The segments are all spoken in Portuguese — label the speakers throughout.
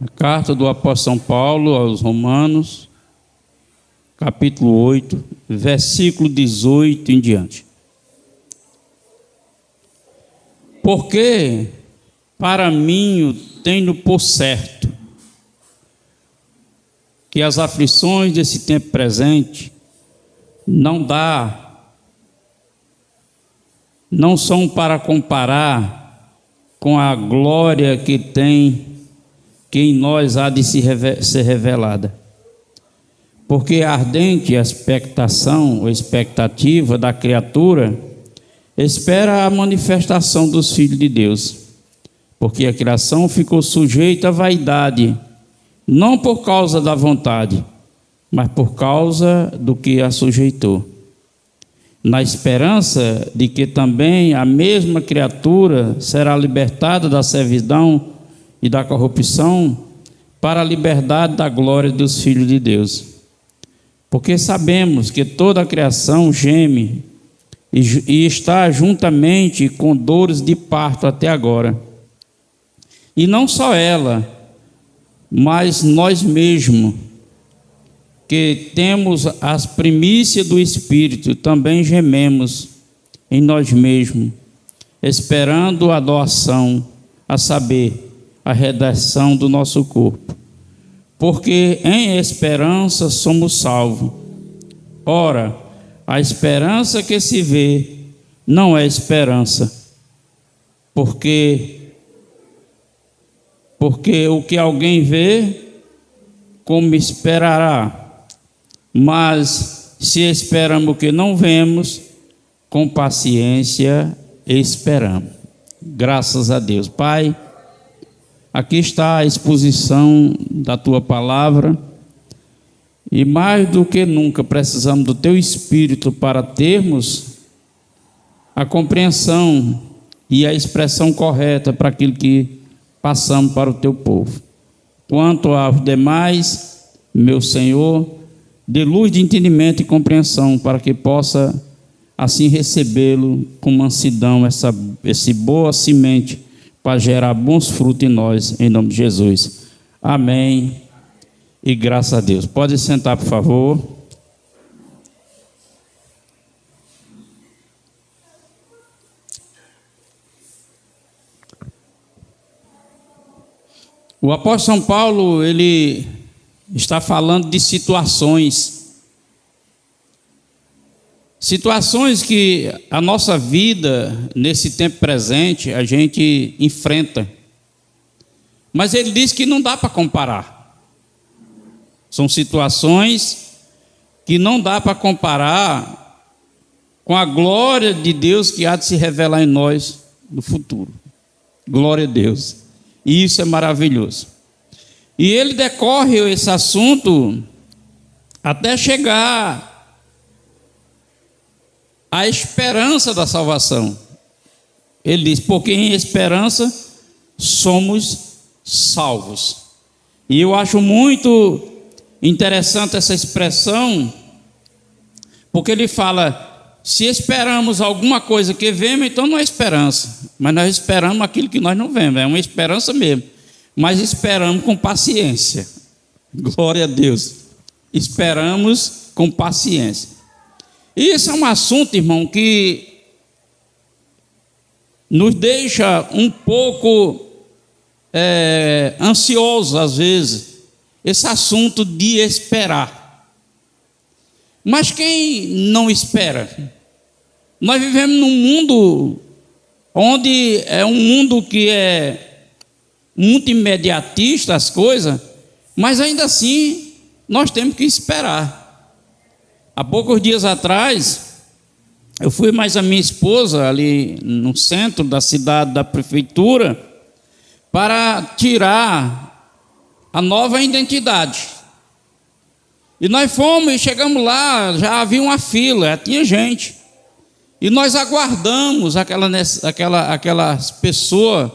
Speaker 1: A carta do apóstolo São Paulo aos Romanos, capítulo 8, versículo 18 em diante. Porque para mim tenho por certo que as aflições desse tempo presente não são para comparar com a glória que em nós há de ser revelada. Porque a ardente expectação ou expectativa da criatura espera a manifestação dos filhos de Deus. Porque a criação ficou sujeita à vaidade, não por causa da vontade, mas por causa do que a sujeitou, na esperança de que também a mesma criatura será libertada da servidão e da corrupção para a liberdade da glória dos filhos de Deus. Porque sabemos que toda a criação geme e está juntamente com dores de parto até agora. E não só ela, mas nós mesmos, que temos as primícias do Espírito, também gememos em nós mesmos, esperando a adoção, a saber, a redenção do nosso corpo. Porque em esperança somos salvos. Ora, a esperança que se vê não é esperança, porque o que alguém vê, como esperará? Mas se esperamos o que não vemos, com paciência esperamos. Graças a Deus. Pai, aqui está a exposição da Tua palavra, e mais do que nunca precisamos do Teu Espírito para termos a compreensão e a expressão correta para aquilo que passamos para o Teu povo. Quanto aos demais, meu Senhor, dê luz de entendimento e compreensão para que possa assim recebê-lo com mansidão, essa boa semente para gerar bons frutos em nós, em nome de Jesus. Amém e graças a Deus. Pode sentar, por favor. O apóstolo São Paulo, ele está falando de situações que a nossa vida, nesse tempo presente, a gente enfrenta. Mas ele diz que não dá para comparar. São situações que não dá para comparar com a glória de Deus que há de se revelar em nós no futuro. Glória a Deus. E isso é maravilhoso. E ele decorre esse assunto até chegar à esperança da salvação. Ele diz, porque em esperança somos salvos. E eu acho muito interessante essa expressão, porque ele fala, se esperamos alguma coisa que vemos, então não é esperança, mas nós esperamos aquilo que nós não vemos, é uma esperança mesmo, mas esperamos com paciência. Glória a Deus. Esperamos com paciência. E esse é um assunto, irmão, que nos deixa um pouco ansiosos às vezes, esse assunto de esperar. Mas quem não espera? Nós vivemos num mundo onde é um mundo que é muito imediatista as coisas, mas ainda assim nós temos que esperar. Há poucos dias atrás, eu fui mais a minha esposa ali no centro da cidade, da prefeitura, para tirar a nova identidade. E nós fomos e chegamos lá, já havia uma fila, já tinha gente. E nós aguardamos aquelas pessoas.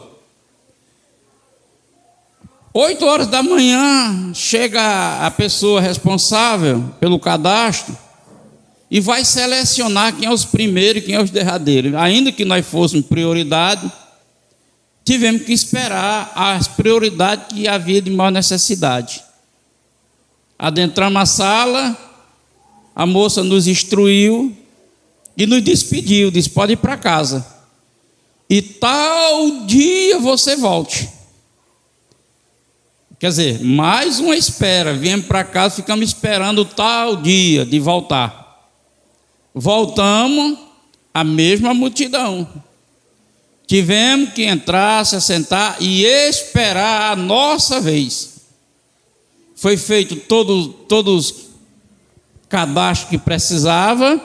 Speaker 1: 8 horas da manhã, chega a pessoa responsável pelo cadastro e vai selecionar quem é os primeiros e quem é os derradeiros. Ainda que nós fôssemos prioridade, tivemos que esperar as prioridades que havia de maior necessidade. Adentramos a sala, a moça nos instruiu e nos despediu, disse: pode ir para casa. E tal dia você volte. Quer dizer, mais uma espera. Viemos para casa, ficamos esperando tal dia de voltar. Voltamos, a mesma multidão. Tivemos que entrar, se assentar e esperar a nossa vez. Foi feito todos os cadastros que precisava.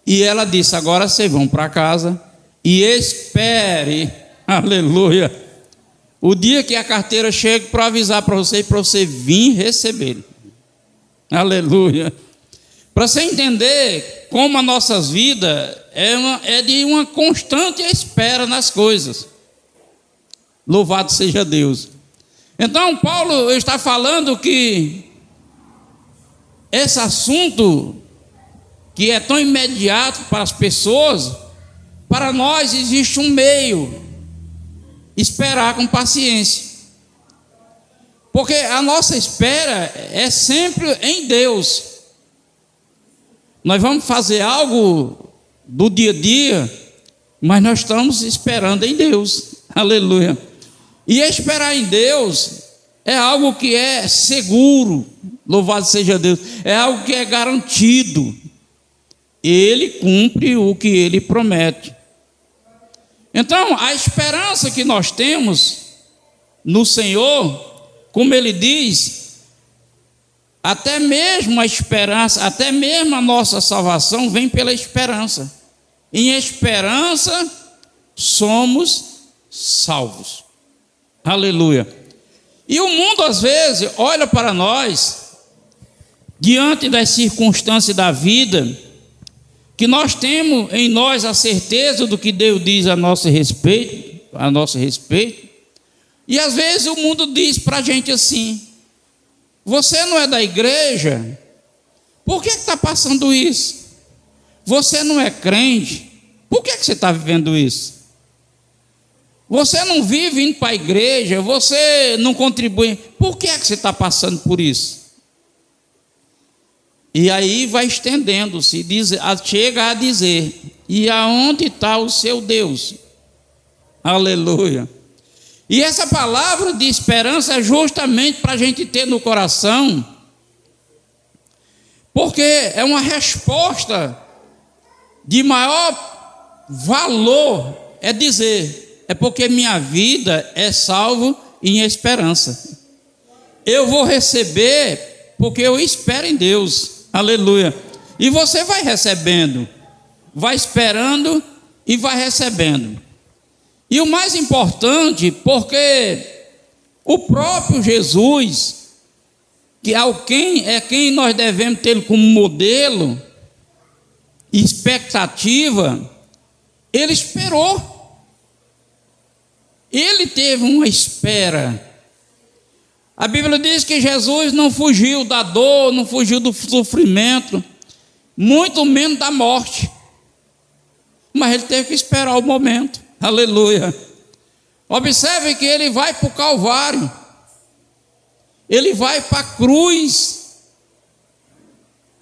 Speaker 1: E ela disse: agora vocês vão para casa e espere, aleluia, o dia que a carteira chega para avisar para você vir receber. Aleluia. Para você entender como as nossas vidas é de uma constante espera nas coisas. Louvado seja Deus. Então Paulo está falando que esse assunto que é tão imediato para as pessoas, para nós existe um meio: esperar com paciência. Porque a nossa espera é sempre em Deus. Nós vamos fazer algo do dia a dia, mas nós estamos esperando em Deus. Aleluia. E esperar em Deus é algo que é seguro. Louvado seja Deus. É algo que é garantido. Ele cumpre o que ele promete. Então, a esperança que nós temos no Senhor, como ele diz, até mesmo a esperança, até mesmo a nossa salvação vem pela esperança. Em esperança somos salvos. Aleluia. E o mundo às vezes olha para nós, diante das circunstâncias da vida, que nós temos em nós a certeza do que Deus diz a nosso respeito, e às vezes o mundo diz para a gente assim: você não é da igreja, por que está passando isso? Você não é crente, por que você está vivendo isso? Você não vive indo para a igreja, você não contribui, por que você está passando por isso? E aí vai estendendo-se, chega a dizer: e aonde está o seu Deus? Aleluia. E essa palavra de esperança é justamente para a gente ter no coração, porque é uma resposta de maior valor, é dizer: é porque minha vida é salvo em esperança. Eu vou receber porque eu espero em Deus. Aleluia. E você vai recebendo, vai esperando e vai recebendo. E o mais importante, porque o próprio Jesus, que é quem nós devemos ter como modelo, expectativa, ele esperou. Ele teve uma espera. A Bíblia diz que Jesus não fugiu da dor, não fugiu do sofrimento, muito menos da morte. Mas ele teve que esperar o momento. Aleluia. Observe que ele vai para o Calvário. Ele vai para a cruz.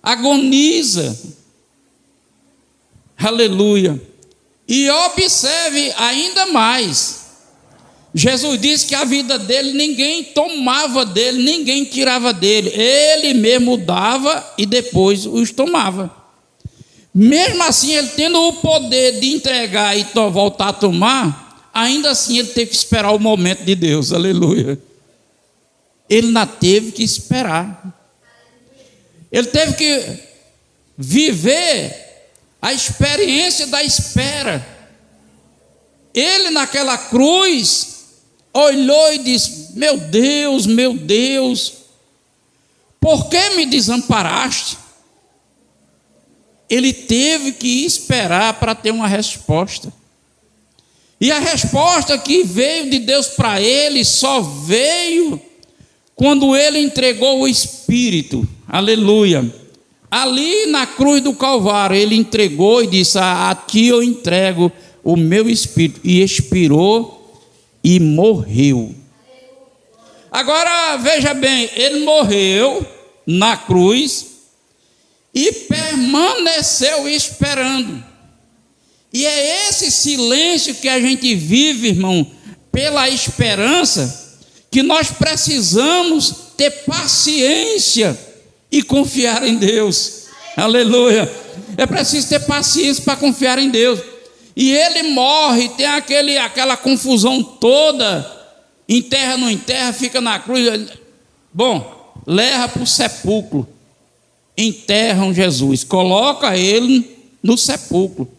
Speaker 1: Agoniza. Aleluia. E observe ainda mais. Jesus disse que a vida dele, ninguém tomava dele, ninguém tirava dele. Ele mesmo dava e depois os tomava. Mesmo assim, ele tendo o poder de entregar e voltar a tomar, ainda assim ele teve que esperar o momento de Deus. Aleluia. Ele ainda teve que esperar. Ele teve que viver a experiência da espera. Ele naquela cruz olhou e disse: meu Deus, por que me desamparaste? Ele teve que esperar para ter uma resposta. E a resposta que veio de Deus para ele só veio quando ele entregou o Espírito. Aleluia. Ali na cruz do Calvário, ele entregou e disse: a ti eu entrego o meu Espírito. E expirou e morreu. Agora veja bem, ele morreu na cruz e permaneceu esperando. E é esse silêncio que a gente vive, irmão, pela esperança, que nós precisamos ter paciência e confiar em Deus. Aleluia! É preciso ter paciência para confiar em Deus. E ele morre, tem aquela confusão toda, enterra, não enterra, fica na cruz. Bom, leva para o sepulcro, enterram Jesus, coloca ele no sepulcro.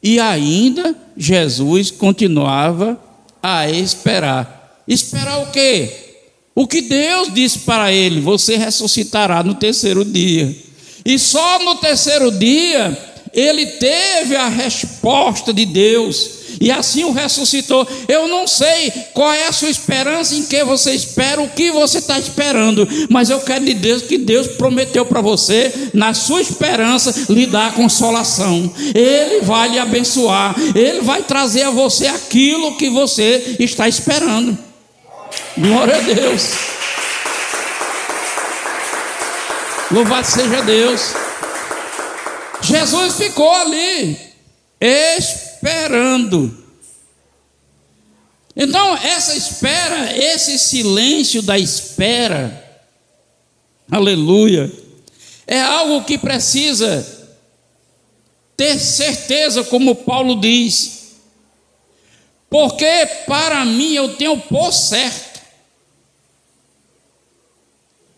Speaker 1: E ainda Jesus continuava a esperar. Esperar o quê? O que Deus disse para ele: você ressuscitará no terceiro dia. E só no terceiro dia ele teve a resposta de Deus, e assim o ressuscitou. Eu não sei qual é a sua esperança, em que você espera, o que você está esperando, mas eu quero de Deus que Deus prometeu para você, na sua esperança, lhe dar consolação. Ele vai lhe abençoar, Ele vai trazer a você aquilo que você está esperando. Glória a Deus. Louvado seja Deus. Jesus ficou ali esperando. Então essa espera, esse silêncio da espera, aleluia, é algo que precisa ter certeza, como Paulo diz, porque para mim eu tenho por certo.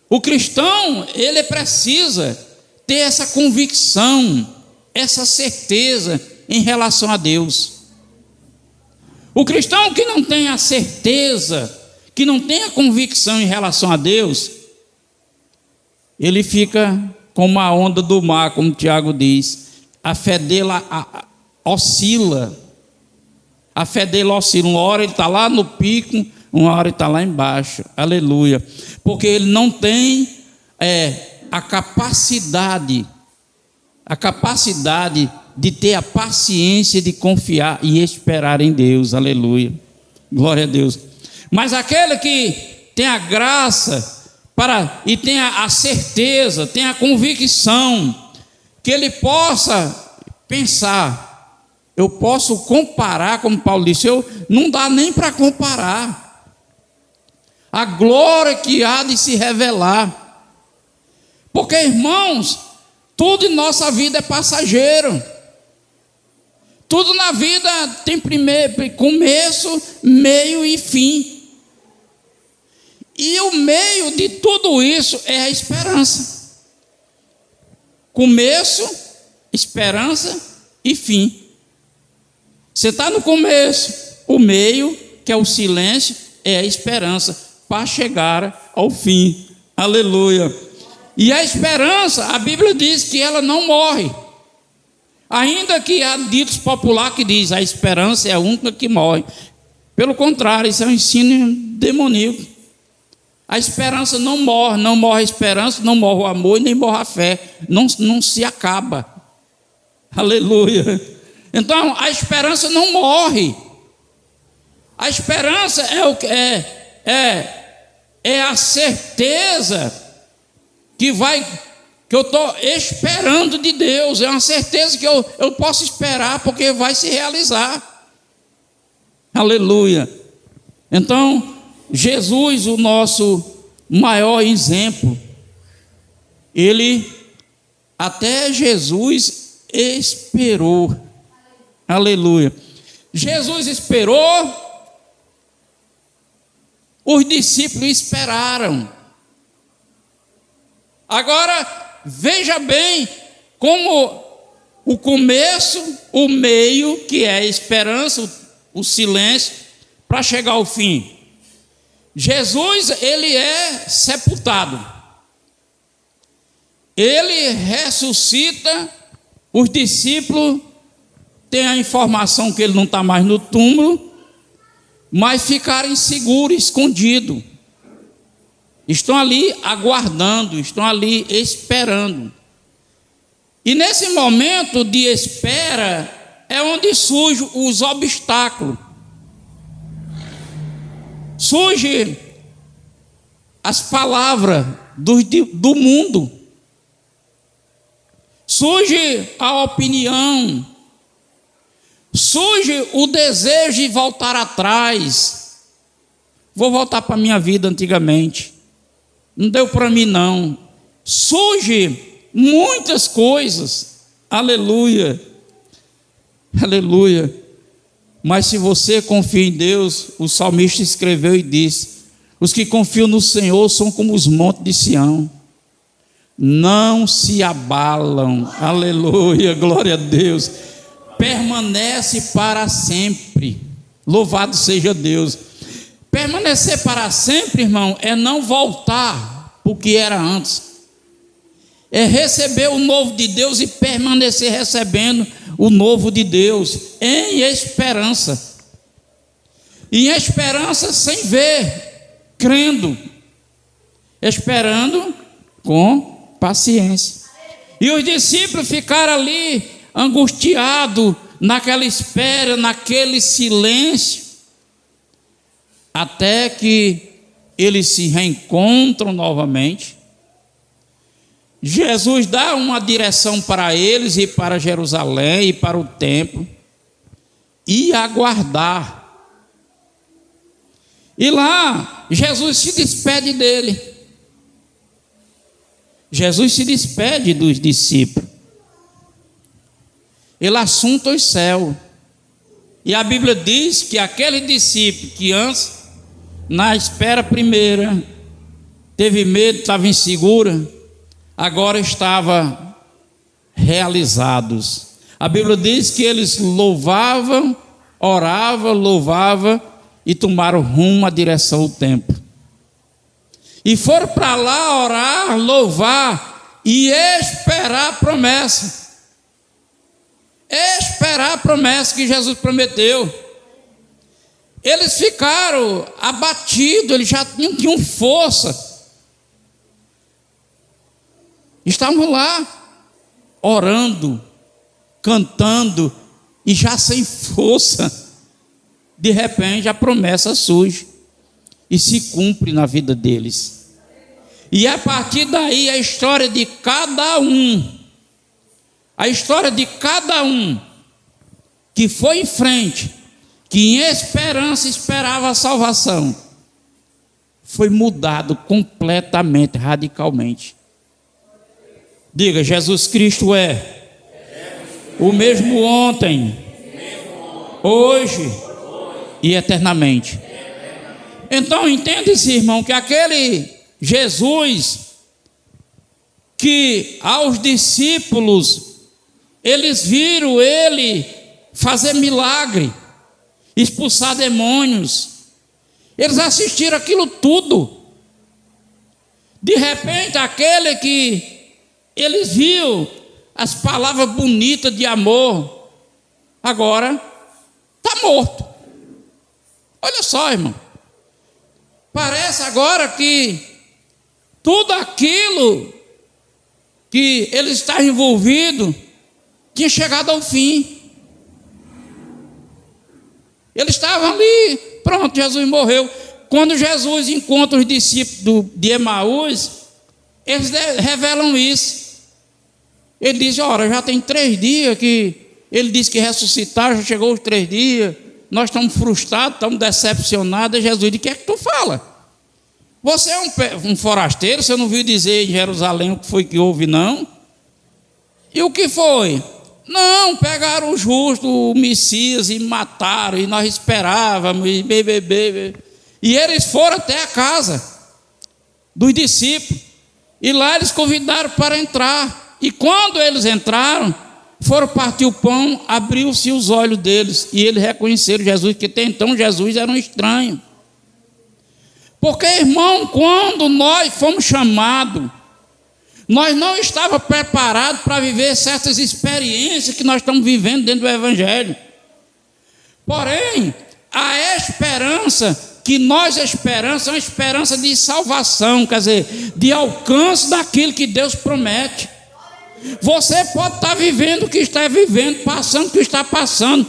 Speaker 1: O cristão, ele precisa ter essa convicção, essa certeza em relação a Deus. O cristão que não tem a certeza, que não tem a convicção em relação a Deus, ele fica como a onda do mar, como Tiago diz. A fé dele oscila. A fé dele oscila. Uma hora ele está lá no pico, uma hora ele está lá embaixo. Aleluia. Porque ele não tem a capacidade de ter a paciência de confiar e esperar em Deus. Aleluia. Glória a Deus. Mas aquele que tem a graça e tem a certeza, tem a convicção, que ele possa pensar, eu posso comparar, como Paulo disse, não dá nem para comparar a glória que há de se revelar. Porque, irmãos, tudo em nossa vida é passageiro. Tudo na vida tem começo, meio e fim. E o meio de tudo isso é a esperança. Começo, esperança e fim. Você está no começo, o meio, que é o silêncio, é a esperança para chegar ao fim. Aleluia. E a esperança, a Bíblia diz que ela não morre. Ainda que há ditos populares que diz a esperança é a única que morre. Pelo contrário, isso é um ensino demoníaco. A esperança não morre a esperança, não morre o amor e nem morre a fé. Não se acaba. Aleluia. Então a esperança não morre. A esperança é a certeza que eu estou esperando de Deus. É uma certeza que eu posso esperar, porque vai se realizar. Aleluia. Então, Jesus, o nosso maior exemplo, até Jesus esperou. Aleluia. Jesus esperou, os discípulos esperaram. Agora, veja bem como o começo, o meio, que é a esperança, o silêncio, para chegar ao fim. Jesus, ele é sepultado. Ele ressuscita, os discípulos têm a informação que ele não está mais no túmulo, mas ficaram inseguros, escondidos. Estão ali aguardando, estão ali esperando. E nesse momento de espera é onde surgem os obstáculos. Surge as palavras do mundo, surge a opinião, surge o desejo de voltar atrás. Vou voltar para a minha vida antigamente, não deu para mim não. Surge muitas coisas, aleluia, aleluia. Mas se você confia em Deus, o salmista escreveu e disse: os que confiam no Senhor são como os montes de Sião, não se abalam, aleluia, glória a Deus, permanece para sempre, louvado seja Deus. Permanecer para sempre, irmão, é não voltar para o que era antes, é receber o novo de Deus e permanecer recebendo o novo de Deus, em esperança, e em esperança sem ver, crendo, esperando com paciência. E os discípulos ficaram ali angustiados, naquela espera, naquele silêncio, até que eles se reencontram novamente. Jesus dá uma direção para eles e para Jerusalém e para o templo, e aguardar. E lá Jesus se despede dele. Jesus se despede dos discípulos. Ele assunta os céus. E a Bíblia diz que aquele discípulo que antes, na espera primeira, teve medo, estava insegura, agora estava realizados. A Bíblia diz que eles louvavam, louvavam e tomaram rumo à direção do templo. E foram para lá orar, louvar e esperar a promessa. Esperar a promessa que Jesus prometeu. Eles ficaram abatidos, eles já não tinham força. Estavam lá orando, cantando e já sem força. De repente a promessa surge e se cumpre na vida deles. E a partir daí a história de cada um, que foi em frente, que em esperança esperava a salvação, foi mudado completamente, radicalmente. Diga: Jesus Cristo é o mesmo ontem, hoje e eternamente. Então entende-se, irmão, que aquele Jesus que aos discípulos eles viram ele fazer milagre, expulsar demônios, eles assistiram aquilo tudo. De repente aquele que eles viram as palavras bonitas de amor, agora está morto. Olha só, irmão, parece agora que tudo aquilo que ele está envolvido tinha chegado ao fim. Ele estava ali, pronto, Jesus morreu. Quando Jesus encontra os discípulos de Emaús, eles revelam isso. Ele diz: ora, já tem 3 dias que ele disse que ressuscitar, já chegou os 3 dias, nós estamos frustrados, estamos decepcionados. E Jesus diz: o que é que tu fala? Você é um forasteiro, você não viu dizer em Jerusalém o que foi que houve, não? E o que foi? Não, pegaram o justo, o Messias, e mataram, e nós esperávamos, e eles foram até a casa dos discípulos, e lá eles convidaram para entrar. E quando eles entraram, foram partir o pão, abriu-se os olhos deles, e eles reconheceram Jesus, que até então Jesus era um estranho. Porque, irmão, quando nós fomos chamados, nós não estávamos preparados para viver certas experiências que nós estamos vivendo dentro do Evangelho. Porém, a esperança que nós esperamos é uma esperança de salvação, quer dizer, de alcance daquilo que Deus promete. Você pode estar vivendo o que está vivendo, passando o que está passando,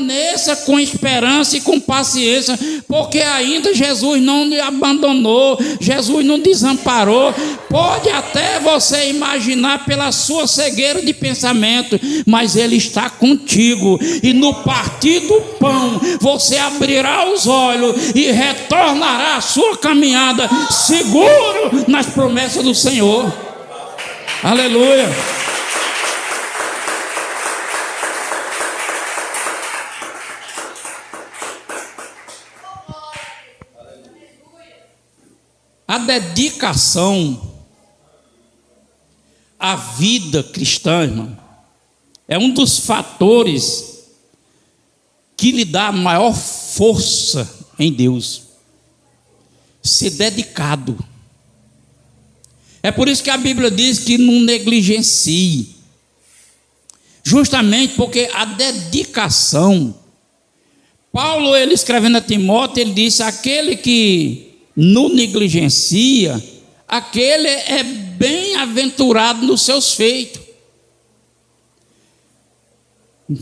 Speaker 1: permaneça com esperança e com paciência, porque ainda Jesus não lhe abandonou, Jesus não desamparou. Pode até você imaginar pela sua cegueira de pensamento, mas Ele está contigo, e no partir do pão, você abrirá os olhos e retornará à sua caminhada seguro nas promessas do Senhor. Aleluia. A dedicação à vida cristã, irmão, é um dos fatores que lhe dá maior força em Deus. Ser dedicado. É por isso que a Bíblia diz que não negligencie. Justamente porque a dedicação, Paulo, ele escrevendo a Timóteo, ele disse: aquele que não negligencia, aquele é bem-aventurado nos seus feitos.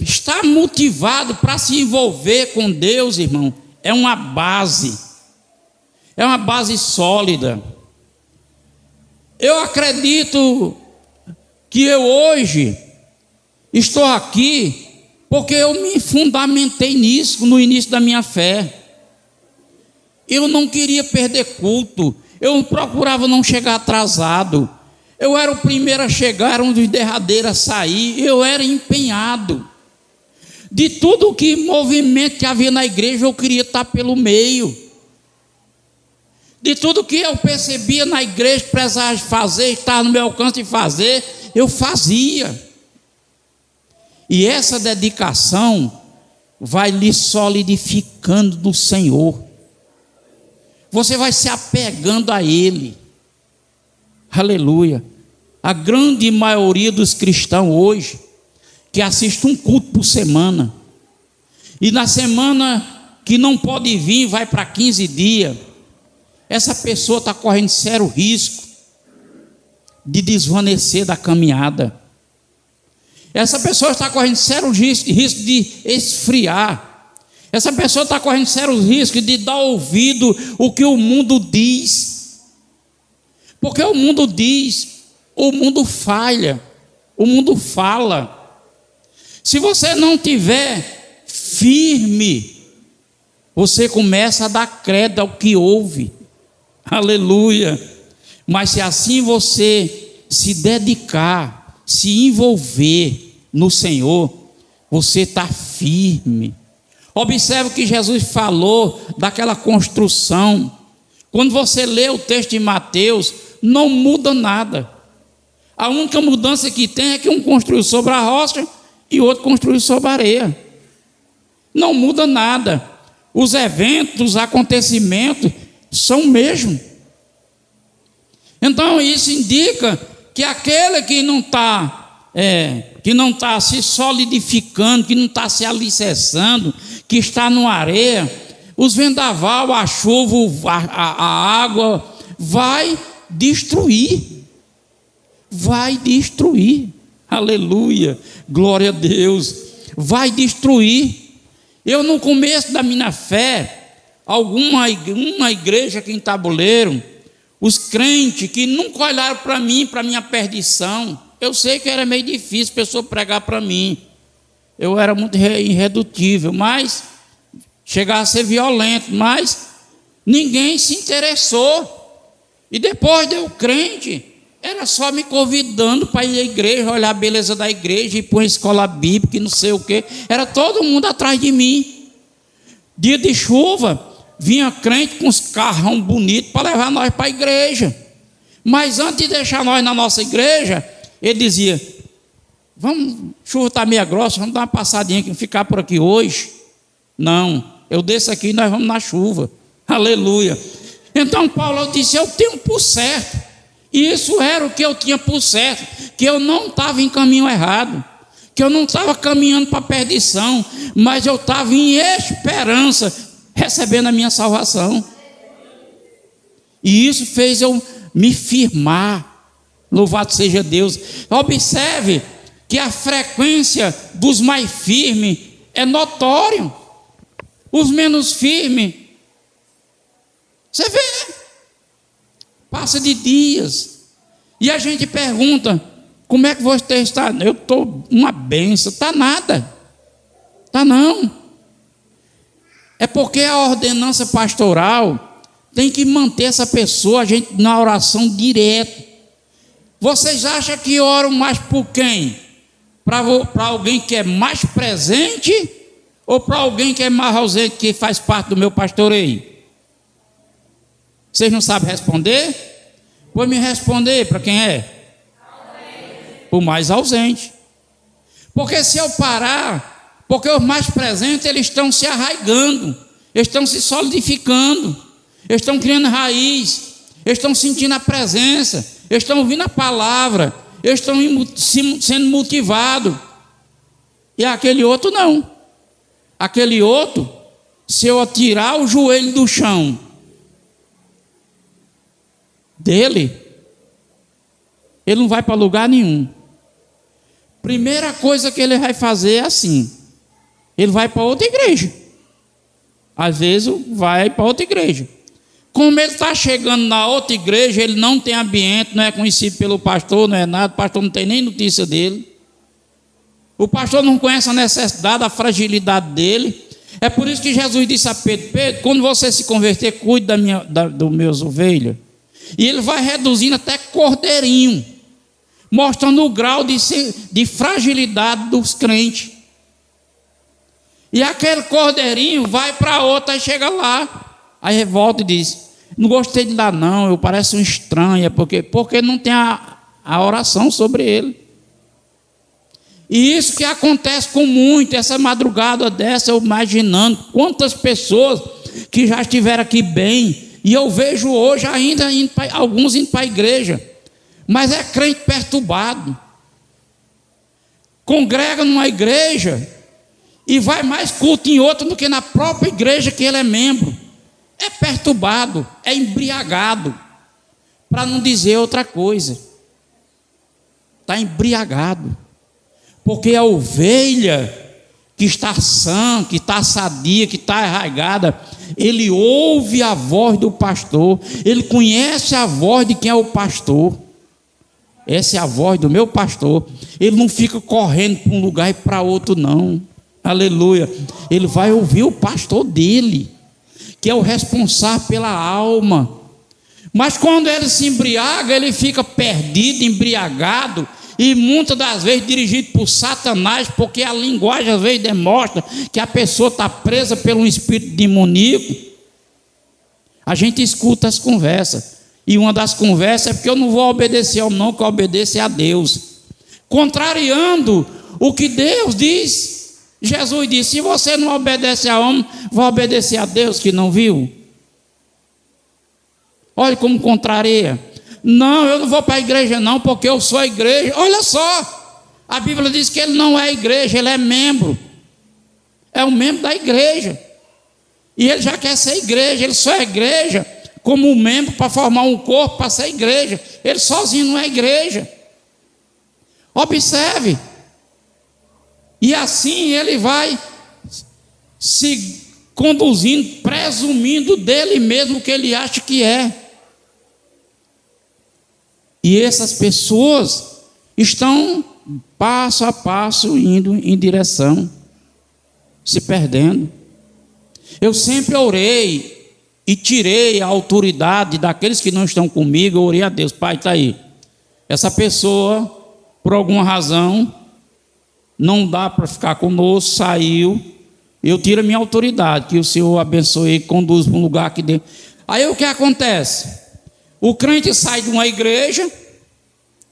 Speaker 1: Estar motivado para se envolver com Deus, irmão, é uma base sólida. Eu acredito que eu hoje estou aqui porque eu me fundamentei nisso no início da minha fé. Eu não queria perder culto, eu procurava não chegar atrasado, eu era o primeiro a chegar, era um dos derradeiros a sair, eu era empenhado. De tudo que movimento que havia na igreja, eu queria estar pelo meio. De tudo que eu percebia na igreja, precisava fazer, estava no meu alcance de fazer, eu fazia. E essa dedicação vai lhe solidificando no Senhor. Você vai se apegando a Ele. Aleluia. A grande maioria dos cristãos hoje, que assiste um culto por semana, e na semana que não pode vir, vai para 15 dias, essa pessoa está correndo sério risco de desvanecer da caminhada. Essa pessoa está correndo sério risco de esfriar. Essa pessoa está correndo sério risco de dar ouvido o que o mundo diz. Porque o mundo diz, o mundo falha, o mundo fala. Se você não tiver firme, você começa a dar crédito ao que ouve. Aleluia. Mas se assim você se dedicar, se envolver no Senhor, você está firme. Observe o que Jesus falou daquela construção. Quando você lê o texto de Mateus, não muda nada. A única mudança que tem é que um construiu sobre a rocha e outro construiu sobre a areia. Não muda nada. Os eventos, os acontecimentos são o mesmo. Então isso indica que aquele que não está se solidificando, que não está se alicerçando, que está na areia, os vendaval, a chuva, a água vai destruir. Vai destruir. Aleluia. Glória a Deus. Vai destruir. Eu, no começo da minha fé, uma igreja aqui em Tabuleiro, os crentes que nunca olharam para mim, para minha perdição. Eu sei que era meio difícil a pessoa pregar para mim. Eu era muito irredutível, mas chegava a ser violento, mas ninguém se interessou. E depois de eu crente, era só me convidando para ir à igreja, olhar a beleza da igreja, ir para uma escola bíblica e não sei o quê. Era todo mundo atrás de mim. Dia de chuva, vinha crente com os carrão bonitos para levar nós para a igreja. Mas antes de deixar nós na nossa igreja, ele dizia: vamos, chuva está meio grossa, vamos dar uma passadinha aqui, ficar por aqui hoje. Não, eu desço aqui e nós vamos na chuva. Aleluia. Então Paulo disse: eu tenho por certo. E isso era o que eu tinha por certo, que eu não estava em caminho errado, que eu não estava caminhando para a perdição, mas eu estava em esperança, recebendo a minha salvação. E isso fez eu me firmar. Louvado seja Deus. Observe que a frequência dos mais firmes é notório. Os menos firmes, você vê, passa de dias. E a gente pergunta, como é que você está? Eu estou uma benção. Está nada. Está não. É porque a ordenança pastoral tem que manter essa pessoa, a gente, na oração direto. Vocês acham que oram mais por quem? Para alguém que é mais presente ou para alguém que é mais ausente, que faz parte do meu pastoreio? Vocês não sabem responder? Pois me responder para quem é? O mais ausente. Porque se eu parar, porque os mais presentes eles estão se arraigando, eles estão se solidificando, eles estão criando raiz, eles estão sentindo a presença, eles estão ouvindo a palavra, eles estão sendo motivados. E aquele outro não. Aquele outro, se eu tirar o joelho do chão dele, ele não vai para lugar nenhum. Primeira coisa que ele vai fazer é assim: ele vai para outra igreja. Às vezes vai para outra igreja. Como ele está chegando na outra igreja, ele não tem ambiente, não é conhecido pelo pastor, não é nada, o pastor não tem nem notícia dele. O pastor não conhece a necessidade, a fragilidade dele. É por isso que Jesus disse a Pedro: Pedro, quando você se converter, cuide das minhas ovelhas. E ele vai reduzindo até cordeirinho, mostrando o grau de fragilidade dos crentes. E aquele cordeirinho vai para outra e chega lá. Aí volta e diz: não gostei de lá não, eu pareço um estranho, porque não tem a oração sobre ele. E isso que acontece com muito, essa madrugada dessa, eu imaginando quantas pessoas que já estiveram aqui bem, e eu vejo hoje ainda alguns indo para a igreja, mas é crente perturbado, congrega numa igreja e vai mais culto em outra do que na própria igreja que ele é membro. É perturbado, é embriagado, para não dizer outra coisa. Está embriagado. Porque a ovelha que está sã, que está sadia, que está arraigada, ele ouve a voz do pastor, ele conhece a voz de quem é o pastor. Essa é a voz do meu pastor. Ele não fica correndo para um lugar e para outro, não. Aleluia. Ele vai ouvir o pastor dele, que é o responsável pela alma. Mas quando ele se embriaga, ele fica perdido, embriagado, e muitas das vezes dirigido por Satanás, porque a linguagem às vezes demonstra que a pessoa está presa por um espírito demoníaco. A gente escuta as conversas, e uma das conversas é porque eu não vou obedecer ao não, que eu obedeço a Deus, contrariando o que Deus diz. Jesus disse: se você não obedece a homem, vai obedecer a Deus que não viu. Olha como contraria. Não, eu não vou para a igreja não, porque eu sou a igreja. Olha só, a Bíblia diz que ele não é igreja, ele é membro. É um membro da igreja. E ele já quer ser igreja, ele só é igreja como um membro para formar um corpo, para ser igreja. Ele sozinho não é igreja. Observe. E assim ele vai se conduzindo, presumindo dele mesmo o que ele acha que é. E essas pessoas estão passo a passo indo em direção, se perdendo. Eu sempre orei e tirei a autoridade daqueles que não estão comigo. Eu orei a Deus: Pai, está aí. Essa pessoa, por alguma razão, não dá para ficar conosco, saiu. Eu tiro a minha autoridade, que o Senhor abençoe e conduza para um lugar aqui dentro. Aí o que acontece? O crente sai de uma igreja,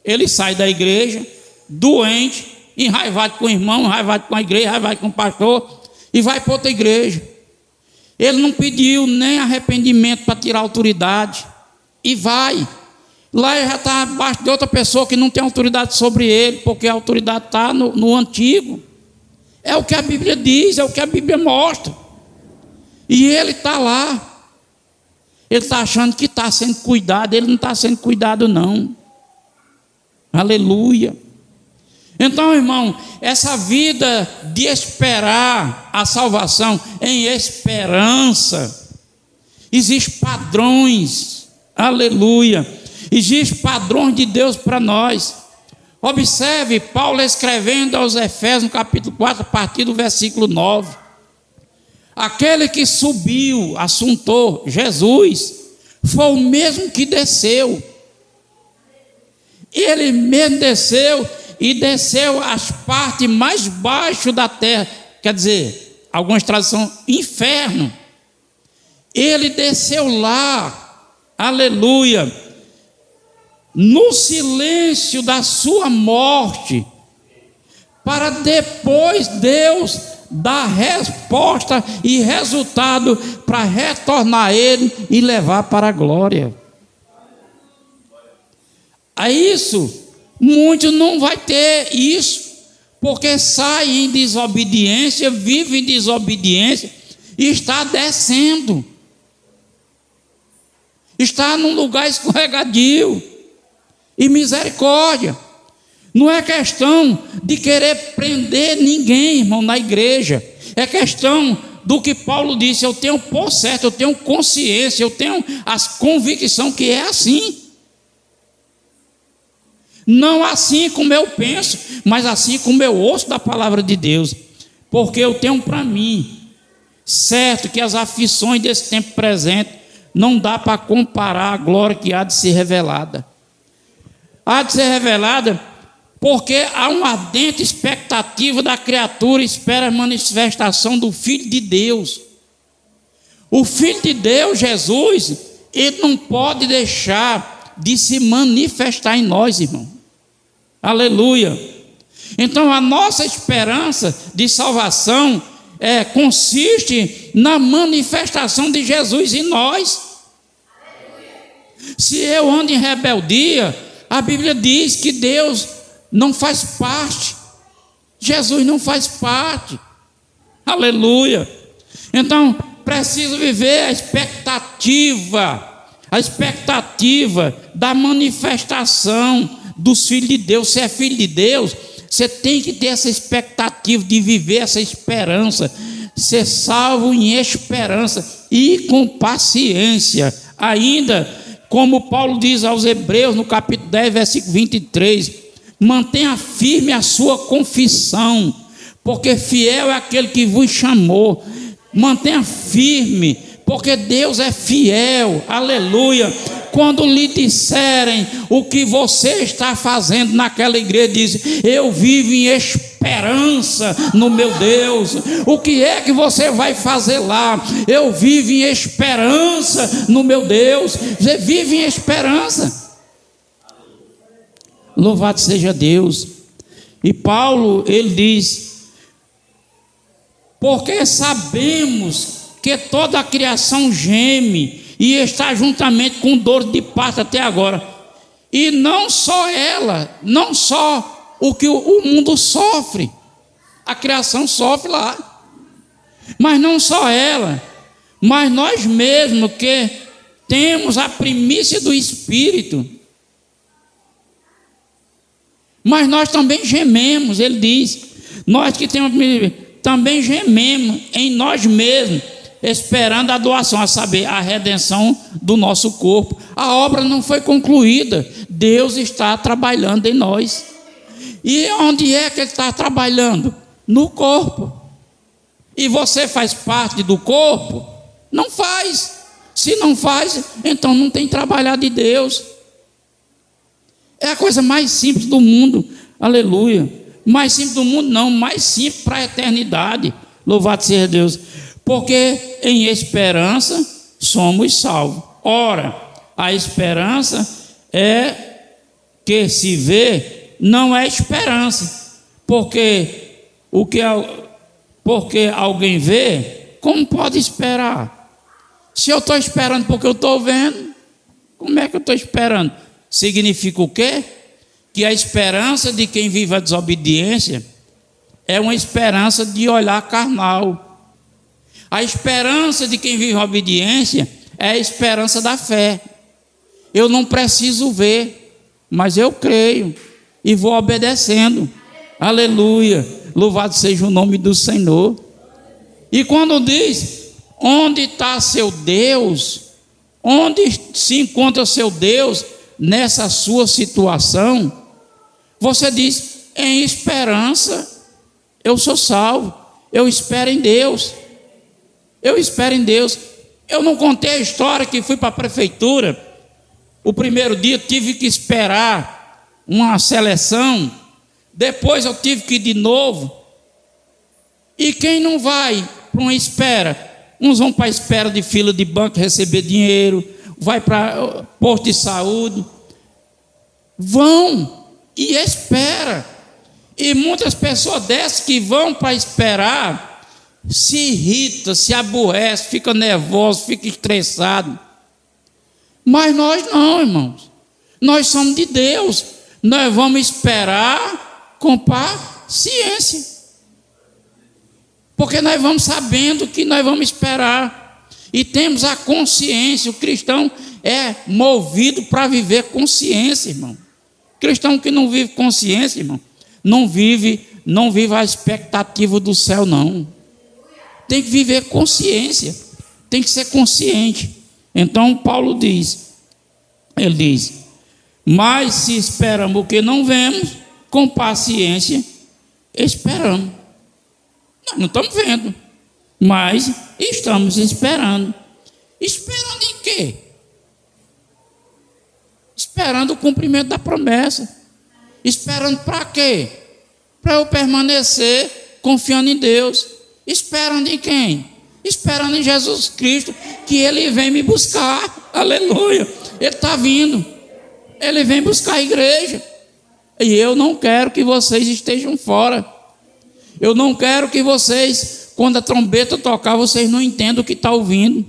Speaker 1: ele sai da igreja, doente, enraivado com o irmão, enraivado com a igreja, enraivado com o pastor, e vai para outra igreja. Ele não pediu nem arrependimento para tirar a autoridade, e vai. Lá ele já está abaixo de outra pessoa que não tem autoridade sobre ele, porque a autoridade está no antigo. É o que a Bíblia diz, é o que a Bíblia mostra. E ele está lá. Ele está achando que está sendo cuidado, ele não está sendo cuidado não. Aleluia. Então, irmão, essa vida de esperar a salvação em esperança, existem padrões, aleluia, existem padrões de Deus para nós. Observe Paulo escrevendo aos Efésios, no capítulo 4, a partir do versículo 9. Aquele que subiu, assuntou, Jesus, foi o mesmo que desceu. Ele mesmo desceu e desceu às partes mais baixas da terra. Quer dizer, algumas traduções, inferno. Ele desceu lá, aleluia, no silêncio da sua morte, para depois Deus dar resposta e resultado para retornar ele e levar para a glória. A isso, muitos não vai ter isso, porque saem em desobediência, vivem em desobediência e está descendo. Está num lugar escorregadio. E misericórdia. Não é questão de querer prender ninguém, irmão, na igreja. É questão do que Paulo disse: eu tenho por certo, eu tenho consciência, eu tenho as convicção que é assim. Não assim como eu penso, mas assim como eu ouço da palavra de Deus. Porque eu tenho para mim, certo, que as aflições desse tempo presente não dá para comparar a glória que há de ser revelada. Há de ser revelada porque há uma ardente expectativa da criatura, espera a manifestação do Filho de Deus. O Filho de Deus, Jesus, ele não pode deixar de se manifestar em nós, irmão. Aleluia. Então a nossa esperança de salvação consiste na manifestação de Jesus em nós. Se eu ando em rebeldia, a Bíblia diz que Deus não faz parte, Jesus não faz parte, aleluia. Então, preciso viver a expectativa da manifestação dos filhos de Deus. Se é filho de Deus, você tem que ter essa expectativa de viver essa esperança, ser salvo em esperança e com paciência, ainda como Paulo diz aos Hebreus, no capítulo 10, versículo 23, mantenha firme a sua confissão, porque fiel é aquele que vos chamou. Mantenha firme, porque Deus é fiel, aleluia. Quando lhe disserem o que você está fazendo naquela igreja, diz: eu vivo em esperança no meu Deus. O que é que você vai fazer lá? Eu vivo em esperança no meu Deus. Você vive em esperança. Louvado seja Deus. E Paulo, ele diz: porque sabemos que toda a criação geme e está juntamente com dor de parto até agora. E não só ela, não só o que o mundo sofre, a criação sofre lá, mas não só ela, mas nós mesmos que temos a primícia do Espírito, mas nós também gememos, ele diz, nós que temos também gememos em nós mesmos, esperando a doação, a saber, a redenção do nosso corpo. A obra não foi concluída, Deus está trabalhando em nós. E onde é que Ele está trabalhando? No corpo. E você faz parte do corpo? Não faz. Se não faz, então não tem trabalhado de Deus. É a coisa mais simples do mundo, aleluia. Mais simples do mundo não, mais simples para a eternidade. Louvado seja Deus. Porque em esperança somos salvos. Ora, a esperança é que se vê, não é esperança. Porque alguém vê, como pode esperar? Se eu estou esperando porque eu estou vendo, como é que eu estou esperando? Significa o quê? Que a esperança de quem vive a desobediência é uma esperança de olhar carnal. A esperança de quem vive a obediência é a esperança da fé. Eu não preciso ver, mas eu creio e vou obedecendo. Aleluia. Louvado seja o nome do Senhor. E quando diz, onde está seu Deus? Onde se encontra seu Deus nessa sua situação? Você diz, em esperança, eu sou salvo, eu espero em Deus. Eu espero em Deus. Eu não contei a história que fui para a prefeitura. O primeiro dia tive que esperar uma seleção. Depois eu tive que ir de novo. E quem não vai para uma espera? Uns vão para a espera de fila de banco receber dinheiro, vai para posto de saúde. Vão e espera. E muitas pessoas dessas que vão para esperar se irrita, se aborrece, fica nervoso, fica estressado. Mas nós não, irmãos. Nós somos de Deus. Nós vamos esperar com paciência. Porque nós vamos sabendo que nós vamos esperar. E temos a consciência. O cristão é movido para viver consciência, irmão. O cristão que não vive consciência, irmão, não vive a expectativa do céu, não. Tem que viver consciência. Tem que ser consciente. Então Paulo diz, ele diz, mas se esperamos o que não vemos, com paciência esperamos. Nós não estamos vendo, mas estamos esperando. Esperando em quê? Esperando o cumprimento da promessa. Esperando para quê? Para eu permanecer confiando em Deus. Esperando em quem? Esperando em Jesus Cristo, que Ele vem me buscar. Aleluia. Ele está vindo. Ele vem buscar a igreja. E eu não quero que vocês estejam fora. Eu não quero que vocês, quando a trombeta tocar, vocês não entendam o que está ouvindo.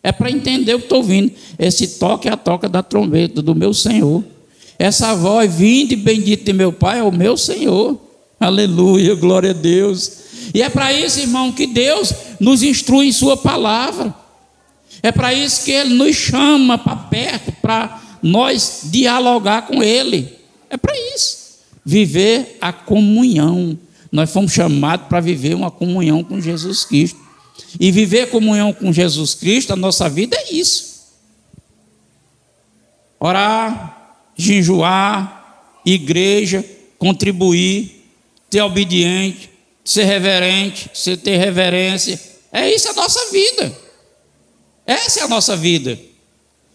Speaker 1: É para entender o que estou ouvindo. Esse toque é a toca da trombeta do meu Senhor. Essa voz, vinde bendito de meu Pai, é o meu Senhor. Aleluia, glória a Deus. E é para isso, irmão, que Deus nos instrui em sua palavra. É para isso que Ele nos chama para perto, para nós dialogar com Ele. É para isso. Viver a comunhão. Nós fomos chamados para viver uma comunhão com Jesus Cristo. E viver comunhão com Jesus Cristo, a nossa vida é isso. Orar, jejuar, igreja, contribuir, ser obediente, ser reverente, ter reverência. É isso a nossa vida. Essa é a nossa vida.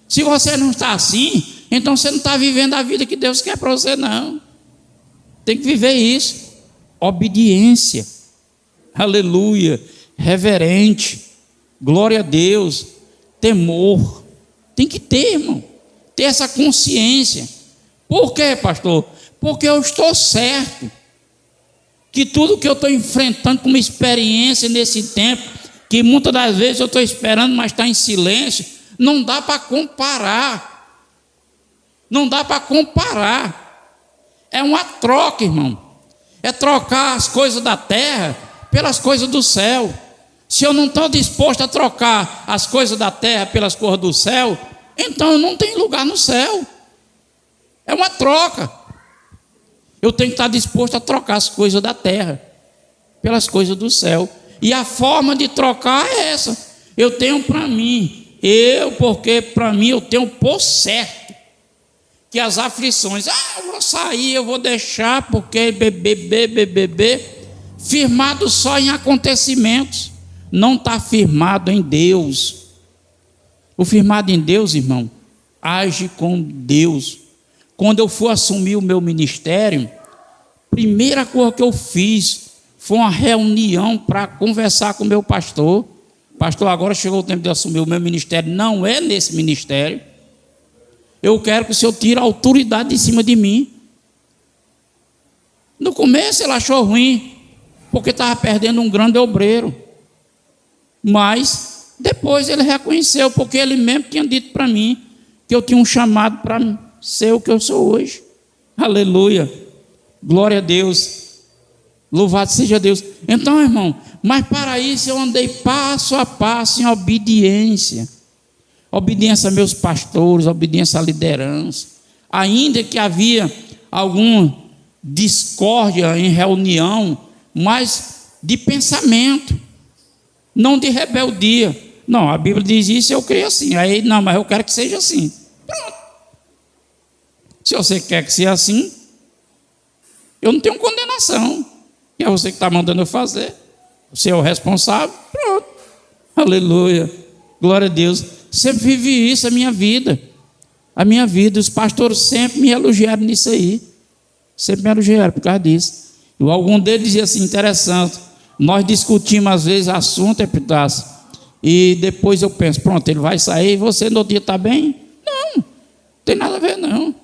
Speaker 1: Se você não está assim, então você não está vivendo a vida que Deus quer para você, não. Tem que viver isso. Obediência. Aleluia. Reverente. Glória a Deus. Temor. Tem que ter, irmão. Ter essa consciência. Por quê, pastor? Porque eu estou certo que tudo que eu estou enfrentando como experiência nesse tempo, que muitas das vezes eu estou esperando, mas está em silêncio, não dá para comparar. Não dá para comparar. É uma troca, irmão. É trocar as coisas da terra pelas coisas do céu. Se eu não estou disposto a trocar as coisas da terra pelas coisas do céu, então eu não tenho lugar no céu. É uma troca. Eu tenho que estar disposto a trocar as coisas da terra pelas coisas do céu. E a forma de trocar é essa. Eu tenho para mim, porque para mim eu tenho por certo que as aflições, eu vou sair, eu vou deixar, porque firmado só em acontecimentos, não está firmado em Deus. O firmado em Deus, irmão, age com Deus. Quando eu fui assumir o meu ministério, primeira coisa que eu fiz foi uma reunião para conversar com o meu pastor. Pastor, agora chegou o tempo de assumir o meu ministério, não é nesse ministério. Eu quero que o Senhor tire a autoridade de cima de mim. No começo ele achou ruim, porque estava perdendo um grande obreiro. Mas depois ele reconheceu, porque ele mesmo tinha dito para mim que eu tinha um chamado para ser o que eu sou hoje. Aleluia. Glória a Deus. Louvado seja Deus. Então, irmão, mas para isso eu andei passo a passo em obediência. Obediência a meus pastores, obediência à liderança. Ainda que havia algum discórdia em reunião, mas de pensamento, não de rebeldia. Não, a Bíblia diz isso, eu creio assim. Aí, não, mas eu quero que seja assim. Pronto. Se você quer que seja assim, eu não tenho condenação. É você que está mandando eu fazer. Você é o responsável. Pronto. Aleluia. Glória a Deus. Sempre vivi isso, a minha vida. A minha vida. Os pastores sempre me elogiaram nisso aí. Sempre me elogiaram por causa disso. E algum deles dizia assim, interessante. Nós discutimos às vezes assunto, Epitácio, e depois eu penso, pronto, ele vai sair e você no outro dia está bem? Não tem nada a ver não.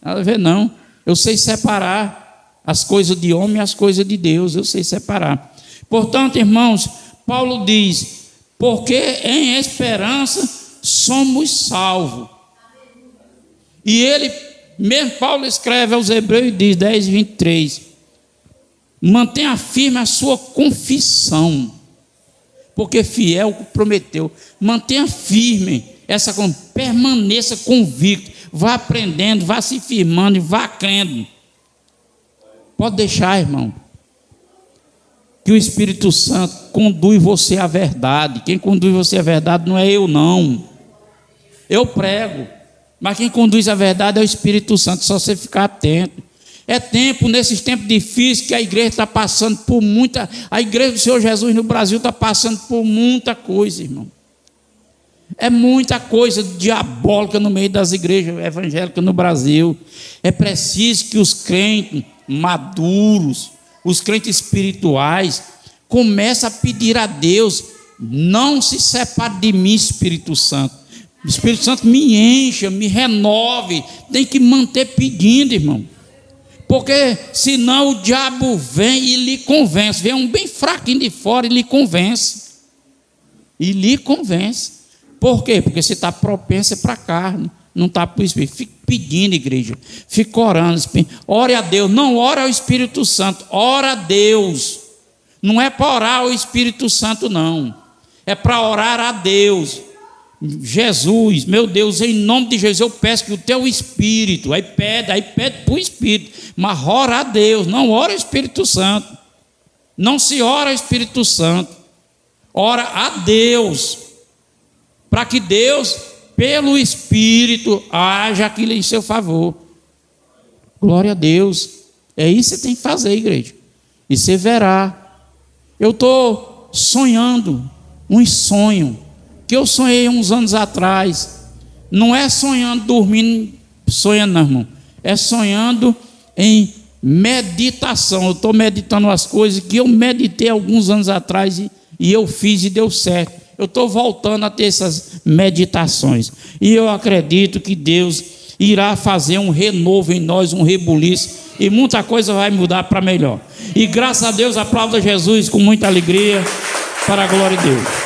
Speaker 1: Nada a ver não. Eu sei separar as coisas de homem e as coisas de Deus. Eu sei separar. Portanto, irmãos, Paulo diz, porque em esperança somos salvos. E ele, mesmo Paulo escreve aos Hebreus e diz, 10:23, mantenha firme a sua confissão, porque fiel prometeu. Mantenha firme essa, permaneça convicto, vá aprendendo, vá se firmando e vá crendo. Pode deixar, irmão, que o Espírito Santo conduz você à verdade. Quem conduz você à verdade não é eu não. Eu prego, mas quem conduz a verdade é o Espírito Santo, só você ficar atento. É tempo, nesses tempos difíceis, que a igreja está passando por muita... A igreja do Senhor Jesus no Brasil está passando por muita coisa, irmão. É muita coisa diabólica no meio das igrejas evangélicas no Brasil. É preciso que os crentes maduros, os crentes espirituais, comecem a pedir a Deus, não se separe de mim, Espírito Santo. O Espírito Santo me encha, me renove. Tem que manter pedindo, irmão. Porque senão o diabo vem e lhe convence. Vem um bem fraquinho de fora e lhe convence. E lhe convence. Por quê? Porque você está propenso para a carne, não está para o Espírito. Fique pedindo, igreja. Fique orando. Ore a Deus. Não ore ao Espírito Santo. Ora a Deus. Não é para orar ao Espírito Santo, não. É para orar a Deus. Jesus, meu Deus, em nome de Jesus, eu peço que o teu Espírito, aí pede para o Espírito, mas ora a Deus, não ora ao Espírito Santo, não se ora ao Espírito Santo, ora a Deus, para que Deus, pelo Espírito, haja aquilo em seu favor. Glória a Deus. É isso que você tem que fazer, igreja, e você verá. Eu estou sonhando um sonho que eu sonhei uns anos atrás. Não é sonhando, dormindo, sonhando não, irmão. É sonhando em meditação. Eu estou meditando as coisas que eu meditei alguns anos atrás e eu fiz e deu certo. Eu estou voltando a ter essas meditações. E eu acredito que Deus irá fazer um renovo em nós, um rebuliço, e muita coisa vai mudar para melhor. E graças a Deus, aplauda Jesus com muita alegria, para a glória de Deus.